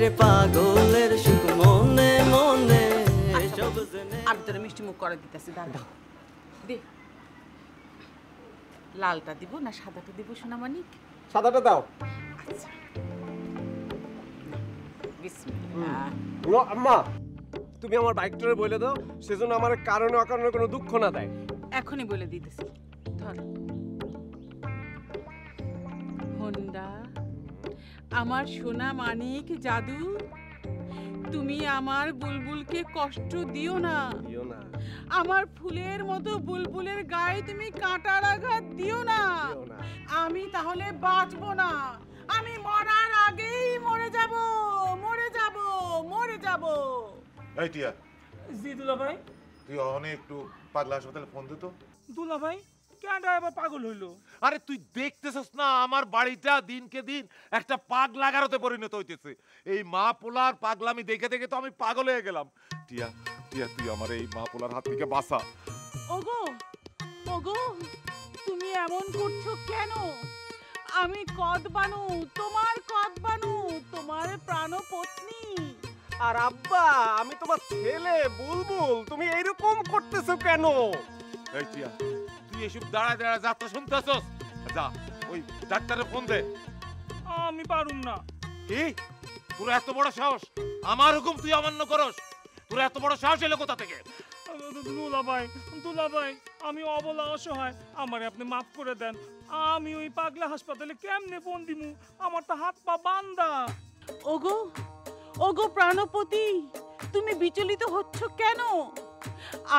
রে পাগলের সুখ মনে মনে সব জেনে আমি তোর মিষ্টি মুখ করে দিতেছি দাঁড়া দে লালটা দিব না সাদাটা দিব সোনামানিক সাদাটা দাও আচ্ছা বিসমিল্লাহ আম্মা তুমি আমার বাইকটারে বলে দাও সেজন্য আমার কারণে অকারণে কোনো দুঃখ না দেয় এখনই বলে দিতেছি ধর হোন্ডা আমার সোনা মানিক জাদু তুমি আমার বুলবুলকে কষ্ট দিও না আমার ফুলের মতো বুলবুলের গায়ে তুমি কাঁটার আঘাত দিও না আমি তাহলে বাঁচবো না আমি মরার আগেই মরে যাব মরে যাব মরে যাব এই টিয়া জি দুলা ভাই তুই অনেক একটু পাগলা হাসপাতালে ফোন দিত দুলা ভাই কেনটা আবার পাগল হইলো? আরে তুই দেখতেছস না আমার বাড়িটা দিনকে দিন একটা পাগলা গারোতে পরিণত হইতেছে। এই মা পোলার পাগলামি দেখে দেখে তো আমি পাগল হয়ে গেলাম। টিয়া টিয়া তুই আমার এই মা পোলার হাত থেকে বাঁচা। ওগো ওগো তুমি এমন করছো কেন? আমি কদবানু তোমার কদবানু তোমার প্রাণপত্নী। আর আব্বা আমি তোমার ছেলে বুলবুল তুমি এইরকম করতেছো কেন? এই টিয়া তুই এসব দাঁড়ায় দাঁড়ায় যাত্রা শুনতেছস? যা ওই ডাক্তারের ফোন দে। আমি পারুম না। কি তোর এত বড় সাহস? আমার হুকুম তুই অমান্য করস? তোর এত বড় সাহস এলো কোথা থেকে? দুলা ভাই আমি অবলা অসহায়, আমারে আপনি মাফ করে দেন। আমি ওই পাগলা হাসপাতালে কেমনে ফোন দিমু? আমার তো হাত পা বান্ধা। ওগো ওগো প্রাণপতি তুমি বিচলিত হচ্ছ কেন?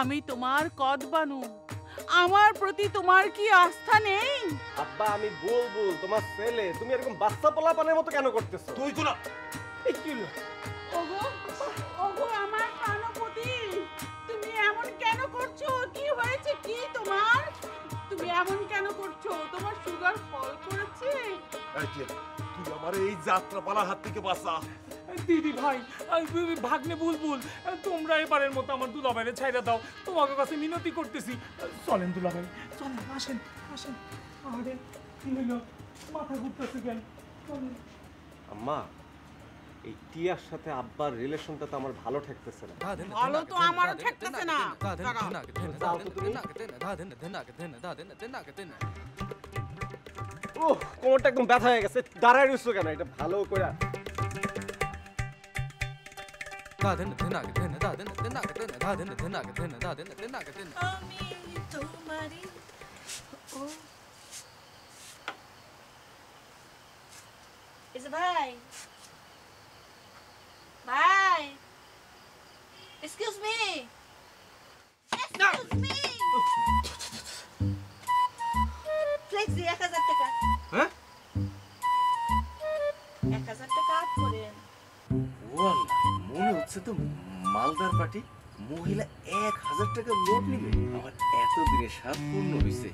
আমি তোমার কদবানু, আমার প্রতি তোমার কি আস্থা নেই? আব্বা আমি বুলবুল তোমার ছেলে, তুমি এরকম বাচ্চা পোলাপানের মতো কেন করতেছো? তুই তো না এই কি হলো? ওগো ওগো আমার প্রাণপতি তুমি এমন কেন করছো? কি হয়েছে কি তোমার? তুমি এমন কেন করছো? তোমার সুগার ফল করেছে? এই টিয়া তুই আমার এই যাত্রাপালার হাত থেকে বাঁচা। দিদি ভাই ভাগ্নে বুলবুল তোমরা এবারের মতো আমার দুলা ভাইরে ছাইড়া দাও, তোমাকে কাছে মিনতি করতেছি। চলেন দুলা ভাই চলেন, আসেন আসেন। আরে কি হইলো, মাথা ঘুরতেছে কেন? চলেন। আম্মা এই টিয়ার সাথে আব্বার রিলেশনটা তো আমার ভালো ঠেকতেছে না। ভালো তো আমার ঠেকতেছে না। ওহ কোমরটা একদম ব্যথা হয়ে গেছে, দাঁড়ায় রইছো কেন? এটা ভালো করে ভাই ভাই এক্সকিউজ মি ফ্লেক্সি 1000 টাকা। হ্যাঁ 1000 টাকা আপ করেন। মনে হচ্ছে তো মালদার পার্টি মহিলা 1000 টাকা লোড নিবে। আমার এত দিনে স্বাদ পূর্ণ হয়েছে,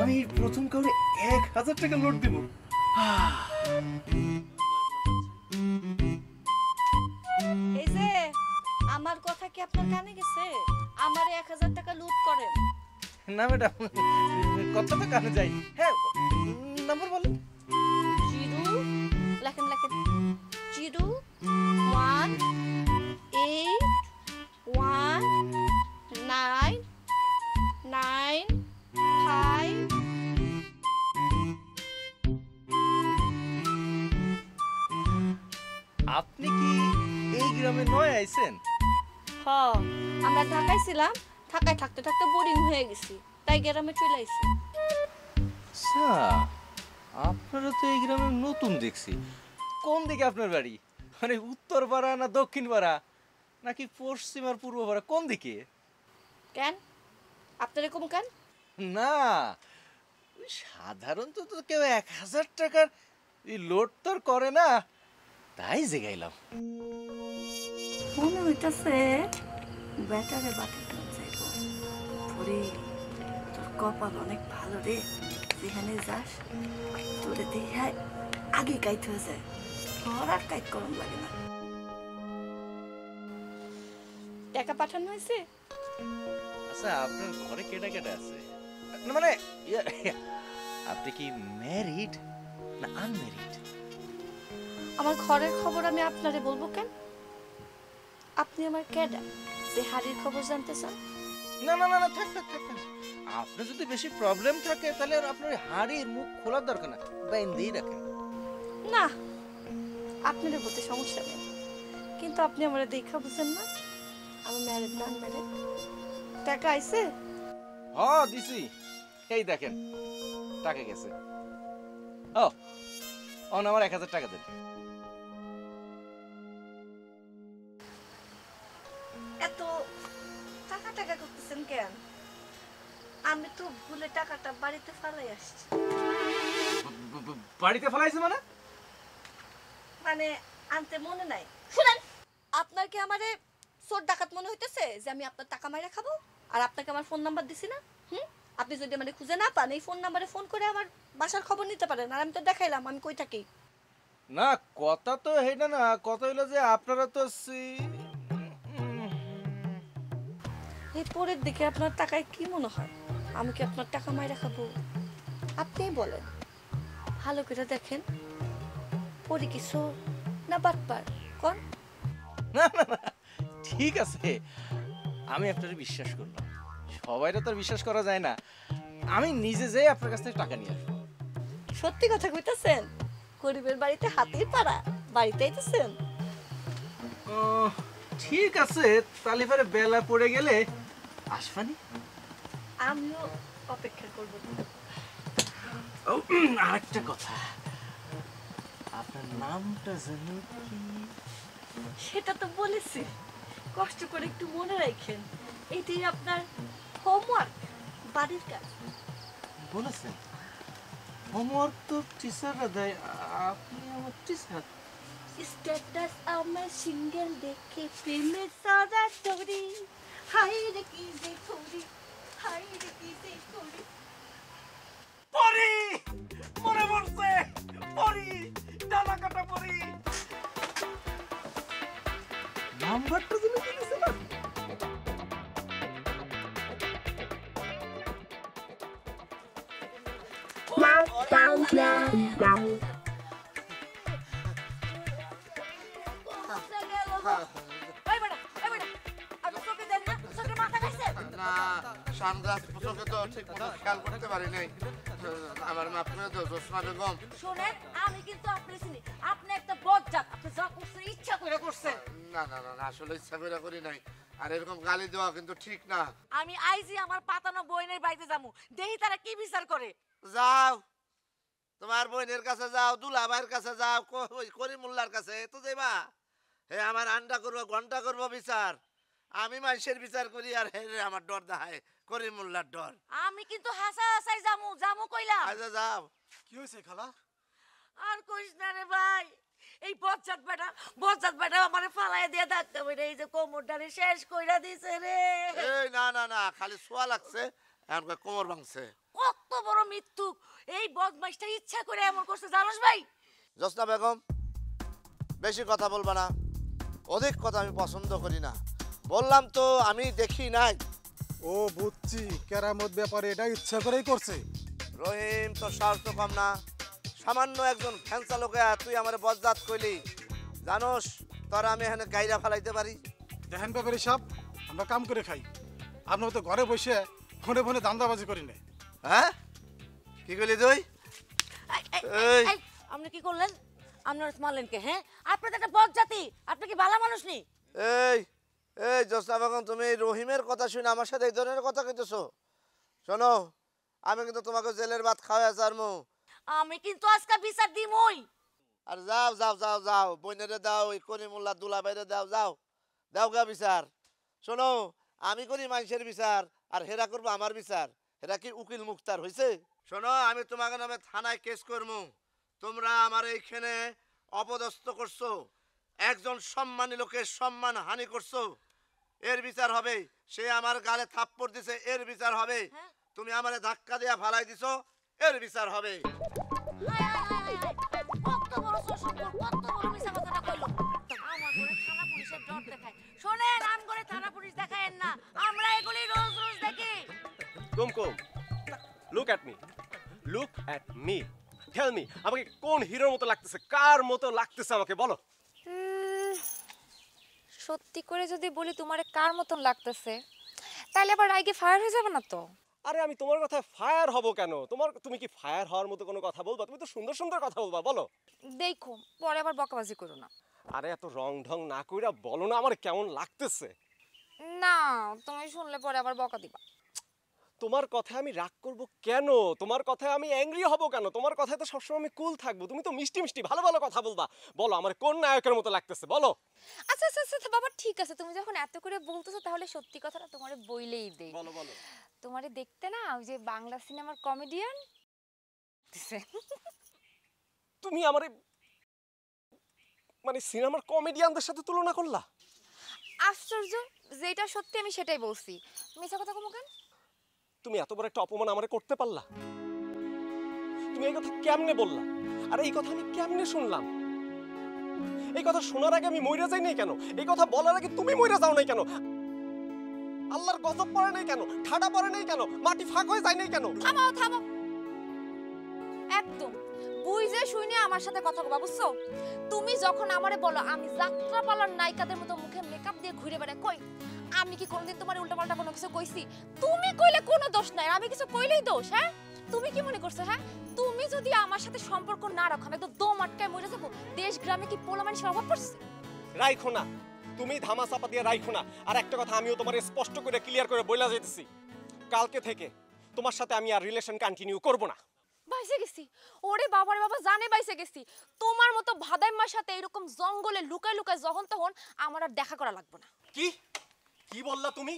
আমি প্রথম কাউরে 1000 টাকা লোড দিব। এই যে আমার কথা কি আপনার কানে গেছে? আমার 1000 টাকা লুট করেন। না ম্যাডাম কথাটা কানে যাই। হ্যাঁ নাম্বার বলেন। লেখেন 0181995। আপনি কি এই গ্রামে নয় আইছেন? হ্যাঁ আমরা ঢাকায় ছিলাম, ঢাকায় থাকতে থাকতে বোরিং হয়ে গেছি, তাই গ্রামে চলে আইছি। আচ্ছা আপনারা তো এই গ্রামে নতুন দেখছি। কোন দিকে আপনার বাড়ি? মানে উত্তর পাড়া না দক্ষিণ পাড়া নাকি পশ্চিম আর পূর্ব পাড়া, কোন দিকে? কেন আপনার এরকম কেন? না সাধারণত তো কেউ 1000 টাকার লোড তো করে না, তাই জেগাইলাম। মনে হইতাছে ব্যাটারে বাতিল যাইব। পরে তোর কপাল অনেক ভালো রে, যেখানে যাস তোরে দেখে আগে কাইতে হয়ে যায়, তোর আর কাইত করম লাগে না। টাকা পাঠানো হয়েছে? আচ্ছা আপনার ঘরে কেটা কেটা আছে? না মানে আপনি কি ম্যারিড না আনম্যারিড? আমার ঘরের খবর আমি আপনারে বলবো কেন? আপনি আমার ক্যাডা যে হাড়ির খবর জানতে চান? না না না না, থাক থাক থাক থাক। আপনার যদি বেশি প্রবলেম থাকে তাহলে আর আপনার হাড়ির মুখ খোলার দরকার না, বাইন্দেই রাখেন। না, আপনাদের বলতে সমস্যা নেই, কিন্তু আপনি আমার দেখা বুঝেন না আমি ম্যারেড না আনম্যারেড। টাকা আইছে? হ্যাঁ দিছি, এই দেখেন টাকা গেছে। ও অন আমার 1000 টাকা দেন। এত টাকা টাকা করতেছেন কেন? আমি তো ভুলে টাকাটা বাড়িতে ফেলাই আসছি। বাড়িতে ফেলাইছে মানে? মানে আনতে মনে নাই। শুনেন, আপনার কি আমারে চোর ডাকাত মনে হইতেছে যে আমি আপনার টাকা মাইরা খাবো? আর আপনাকে আমার ফোন নাম্বার দিছি না? আপনি যদি মানে খুঁজে না পান এই ফোন নাম্বারে ফোন করে আমার বাসার খবর নিতে পারেন। আর আমি তো দেখাইলাম আমি কই থাকি। না কথা তো হেটা না, কথা হইলো যে আপনারা তো এই পরের দিকে আপনার টাকায় কি মনে হয় আমি কি আপনার টাকা মাইরা খাবো? আপনিই বলেন, ভালো করে দেখেন পরে কিছু না বাটপার কোন? না না না, ঠিক আছে, আমি আপনার বিশ্বাস করলাম। সবাইরা তো আর বিশ্বাস করা যায় না। আমি নিজে যেয়ে আপনার কাছ থেকে টাকা নিয়ে আসবো। সত্যি কথা কইতাছেন? গরিবের বাড়িতে হাতির পাড়া, বাড়িতে আইতেছেন? ঠিক আছে, তাহলে পরে বেলা পড়ে গেলে আসবানি। আমিও অপেক্ষা করবো। আরেকটা কথা, আপনার নামটা জানো কি? সেটা তো বলেছি, কষ্ট করে একটু মনে রাখেন। এটি আপনার হোমওয়ার্ক, বাড়ির কাজ। বলেছেন হোমওয়ার্ক তো টিচাররা দেয়, আপনি আমার টিচার। স্ট্যাটাস আমার সিঙ্গেল দেখে প্রেমের সাদা তরি, হাই রে কি যে করি, হাই রে কি যে করি। পরি মনে পড়ছে, পরি ডানা কাটা পরি। নাম্বারটা তুমি কি দিছিলা? না সানগ্লাস চোখে তো ঠিক মতো খেয়াল করতে পারি নাই। আমার মাফ করে দাও জোসনা বেগম। শোনেন, আমি কিন্তু আপনি চিনি, আপনি একটা বজ্জাত, আপনি যা করছেন ইচ্ছা করে করছেন। না না না না, আসলে ইচ্ছা করে করি নাই। আর এরকম গালি দেওয়া কিন্তু ঠিক না। আমি আইজি আমার পাতানো বইনের বাড়িতে যাবো, দেখি তারা কি বিচার করে। যাও তোমার বোনের কাছে যাও, দুলাভাইয়ের কাছে যাও, করিমুল্লার কাছে তো যাইবা। হে আমার আন্ডা করবো, ঘন্টা করবো বিচার। আমি মানুষের বিচার করি আর হে রে আমার ডর দেখায়, করিমুল্লার ডর। আমি কিন্তু হাসা হাসাই যামু যামু কইলাম। আচ্ছা যাও। কি হয়েছে খালা? আর কইস না রে ভাই, এই বজ্জাত বেটা আমারে ফালায় দিয়ে ডাকতে বইরে এই যে কোমরটারে শেষ কইরা দিছে রে। এই না না না, খালি ছোঁয়া লাগছে, এখন কোমর ভাঙছে। কত বড় মৃত্যু! এই বদমাইশটা ইচ্ছা করে এমন করছে জানোস ভাই? জোসনা বেগম বেশি কথা বলবা না, অধিক কথা আমি পছন্দ করি না। বললাম তো আমি দেখি নাই। ও বুঝছি, কেরামত ব্যাপারে এটা ইচ্ছা করেই করছে। রহিম তোর সাহস তো কম না। সামান্য একজন ফ্যান্সা লোকে তুই আমার বজ্জাত কইলি, জানোস তোর আমি এখানে গাইরা ফেলাইতে পারি। দেখেন ব্যাপারে সব আমরা কাম করে খাই, আপনার তো ঘরে বসে ফোনে ফোনে দান্দাবাজি করি না। হ্যাঁ কি কইলি তুই? এই এই, আপনি কি করলেন? আপনার মারলেন কে? হ্যাঁ, আপনি তো একটা বজ্জাতি, আপনি কি ভালো মানুষ নি? এই এই জোসনা বেগম, তুমি রহিমের কথা শুনে আমার সাথে এই ধরনের কথা কইতেছো? শোনো, আমি কিন্তু তোমাকে জেলের ভাত খাওয়া ছাড়মু। আমি কিন্তু আজকে বিচার দিমই। আর যাও যাও যাও যাও, বইনেরে দাও, ওই করিমুল্লাহ দুলাভাইরে দাও, যাও দাও গা বিচার। শোনো, আমি করি মানুষের বিচার আর হেরা করবো আমার বিচার। হেরা কি উকিল মুক্তার হয়েছে? শোনো, আমি তোমাকে নামে থানায় কেস করবো। তোমরা আমার এইখানে অপদস্থ করছো, একজন সম্মানী লোকের সম্মান হানি করছো, এর বিচার হবে। সে আমার গালে থাপ্পড় দিছে, এর বিচার হবে। তুমি আমারে ধাক্কা দিয়া ফালাই দিছো, এর বিচার হবে। কত বড় শ্বশুর, কত বড় মিছা কথাটা কইলো। আমার ঘরে থানা পুলিশের ডর দেখায়। শোনেন, আম করে থানা পুলিশ দেখায়েন না, আমরা এগুলি রোজ রোজ দেখি। Kumkum, look at me. Look at me. Tell me, আমাকে কোন হিরোর মতো লাগতেছে, কার মতো লাগতেছে আমাকে বলো। সত্যি করে যদি বলি তোমারে কার মতন লাগতেছে, তাহলে আবার রাগে ফায়ার হয়ে যাবে না তো? আরে আমি তোমার কথায় ফায়ার হব কেন? তুমি কি ফায়ার হওয়ার মতো কোনো কথা বলবা? তুমি তো সুন্দর সুন্দর কথা বলবা, বলো। দেখো পরে আবার বকাবাজি করো না। আরে এত রং ঢং না কইরা বলো না আমার কেমন লাগতেছে। না তুমি শুনলে পরে আবার বকা দিবা। তোমার কথায় আমি রাগ করব কেন? তোমার কথায় আমি অ্যাংরি হব কেন? তোমার কথায় তো সবসময় আমি কুল থাকবো। তুমি তো মিষ্টি মিষ্টি ভালো ভালো কথা বলবা। বলো আমার কোন নায়কের মতো লাগতেছে, বলো। আচ্ছা আচ্ছা আচ্ছা বাবা ঠিক আছে, তুমি যখন এত করে বলতেছো তাহলে সত্যি কথাটা তোমারে বইলেই দেই। বলো বলো। তোমারে দেখতে না ওই যে বাংলা সিনেমার কমেডিয়ান তুমি আমারে মানে সিনেমার কমেডিয়ানদের সাথে তুলনা করলা? আশ্চর্য, যেটা সত্যি আমি সেটাই বলছি, মিছা কথা কমু কেন? তুমি এত বড় একটা অপমান আমারে করতে পারলা? তুমি এই কথা কেমনে বললা? আর এই কথা আমি কেমনে শুনলাম? এই কথা শোনার আগে আমি মইরা যাই নাই কেন? এই কথা বলার আগে তুমি মইরা যাও নাই কেন? আল্লাহর গজব পড়ে নাই কেন? ঠাডা পড়ে নাই কেন? মাটি ফাঁক হয়ে যায় নাই কেন? থামো থামো, একদম বুঝে শুনে আমার সাথে কথা বলবা, বুঝছো? তুমি যখন আমারে বলো আমি যাত্রাপালার নায়িকাদের মতো মুখে মেকআপ দিয়ে ঘুরে বেড়াই, কই আমি কি কোনোদিন তোমার উল্টাপাল্টা কোনো কিছু কইছি? তুমি কইলে কোনো দোষ নাই, আমি কিছু কইলেই দোষ? হ্যাঁ তুমি কি মনে করছো? হ্যাঁ তুমি যদি আমার সাথে সম্পর্ক না রাখো আমি তো দম আটকায় মরে যাবো। দেশ গ্রামে কি পোলা মানুষের অভাব পড়ছে? রাইখো না, তুমি ধামা চাপা দিয়ে রাইখো না। আর একটা কথা আমিও তোমার স্পষ্ট করে ক্লিয়ার করে বইলা যাইতেছি, কালকে থেকে তোমার সাথে আমি আর রিলেশন কন্টিনিউ করব না। বাইসে গেছি, ওরে বাবারে বাবা জানে বাইসে গেছি। তোমার মতো ভাদাইম্মার সাথে এরকম জঙ্গলে লুকায় লুকায় যখন তখন আমার আর দেখা করা লাগবে না। কি কি বললা তুমি?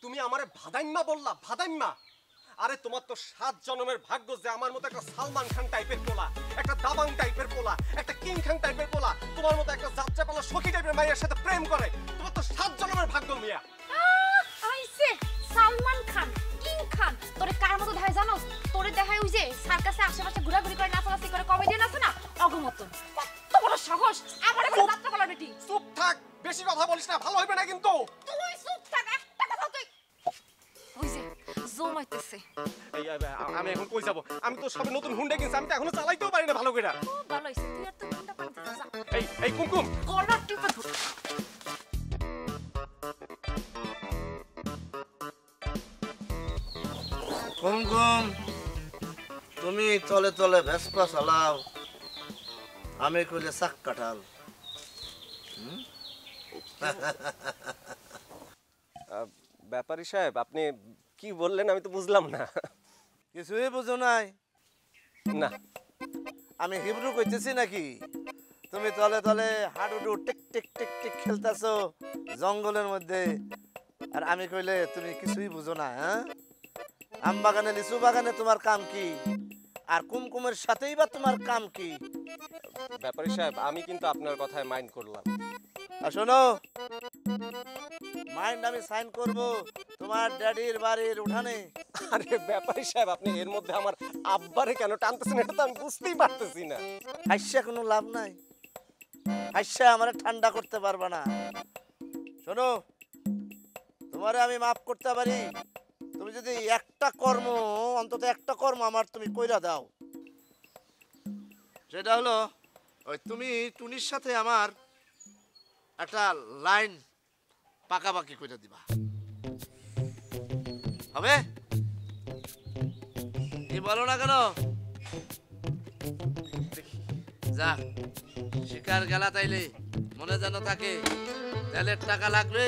তুমি আমারে ভাদাইম্মা বললা? ভাদাইম্মা? আরে তোমার তো 7 জন্মের ভাগ্য যে আমার মতো একটা সালমান খান টাইপের পোলা, একটা দাবাং টাইপের পোলা, একটা কিং খান টাইপের পোলা, তোমার মতো একটা যাত্রাপালা সখী টাইপের মায়ের সাথে প্রেম করে। তোমার তো 7 জন্মের ভাগ্য মিয়া। আইছে সালমান খান, কিং খান, তোরে কার মতো দেখায় জানো? তোরে দেখায় ওই যে সার্কাসে আশেপাশে ঘোরাঘুরি করে নাচানাচি করে কমেডিয়ান আছে না, অগমতন। কত বড় সাহস আমারে বলে যাত্রাপালা বেটি। চুপ থাক, বেশি কথা বলিস না, ভালো হইবে না কিন্তু। তুই চুপ থাক, একটা কথা তুই ওই যে জমাইতেছে। এই আমি এখন কই যাব? আমি তো সবে নতুন হুন্ডা কিনছি, আমি তো এখনো চালাইতেও পারি না ভালো করে। ভালো হইছে, তুই আর তো কোনটা পারতে যা। এই কুমকুম গলা টিপে ধর। কুমকুম, তুমি তলে তলে ভেসপা চালাও, আমি কইলে চাক কাটাল। ব্যাপারী সাহেব, আপনি কি বললেন আমি তো বুঝলাম না। কিছুই বুঝো নাই? না। আমি হিব্রু কইতেছি নাকি? তুমি তলে তলে হাডুডু টিক টিক টিক টিক খেলতেছো জঙ্গলের মধ্যে, আর আমি কইলে তুমি কিছুই বুঝো না। হ্যাঁ, আম বাগানে লিচু বাগানে তোমার কাম কি? আর কুমকুমের সাথেই বা তোমার কাম কি? ব্যাপারী সাহেব, আমি কিন্তু আপনার কথায় মাইন্ড করলাম। আর শোনো, মাইন্ড আমি সাইন করব তোমার ড্যাডির বাড়ির উঠানে। আরে ব্যাপারী সাহেব, আপনি এর মধ্যে আমার আব্বারে কেন টানতেছেন এটা তো আমি বুঝতেই পারতেছি না। হাসিয়া কোনো লাভ নাই, হাসিয়া আমারে ঠান্ডা করতে পারবা না। শোনো, তোমারে আমি মাফ করতে পারি তুমি যদি একটা কর্ম, অন্তত একটা কর্ম আমার তুমি কইরা দাও। সেটা হলো ওই তুমি টুনির সাথে আমার একটা লাইন পাকাপাকি কইরা দিবা, হবে? কি বলো না কেন? যা, শিকার গেলা তাইলে মনে যেন থাকে, তেলের টাকা লাগবে,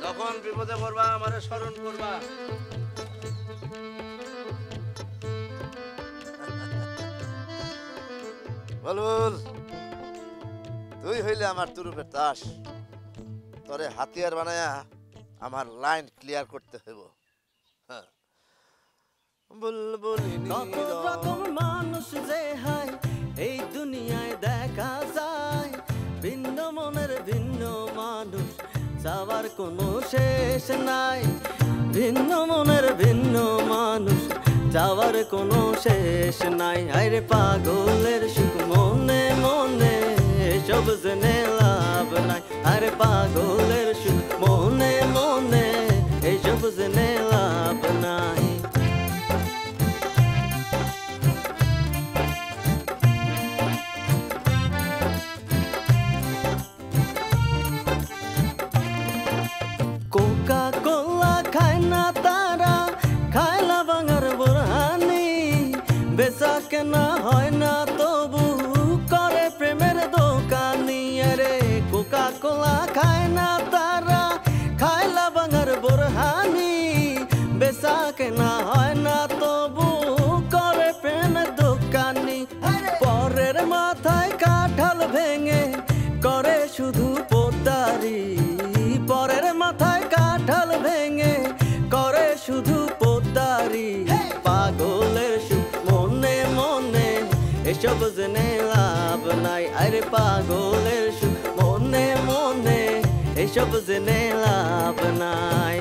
যখন বিপদে পড়বা আমারে স্মরণ করবা। বলুল, তুই হইলে আমার তুরুপের তাস, তোরে হাতিয়ার বানায়া আমার লাইন ক্লিয়ার করতে হইব। কত রকম মানুষ যে হয় এই দুনিয়ায় দেখা যায়, ভিন্ন মনের ভিন্ন মানুষ, যাওয়ার কোনো শেষ নাই। ভিন্ন মনের ভিন্ন মানুষ, যাওয়ার কোনো শেষ নাই। আরে পাগলের সুখ মনে মনে, সব জেনে লাভ নাই। আরে পাগলের সুখ মনে মনে, এইসব জেনে লাভ নাই। কেনা হয় না তবু করে প্রেমের দোকানি রে কোকা কোলা খায় না তারা খায়লা বাঙার বোরহানি বেচা কেনা হয় না তবু করে প্রেমের দোকানি পরের মাথায় কাঁঠাল ভেঙে করে শুধু পোতারি পরের মাথায় কাঁঠাল ভেঙে করে শুধু পোতারি পাগলের সুখ মনে মনে এসব জেনে লাভ নাই আরে পাগলের সুখ মনে মনে এসব জেনে লাভ নাই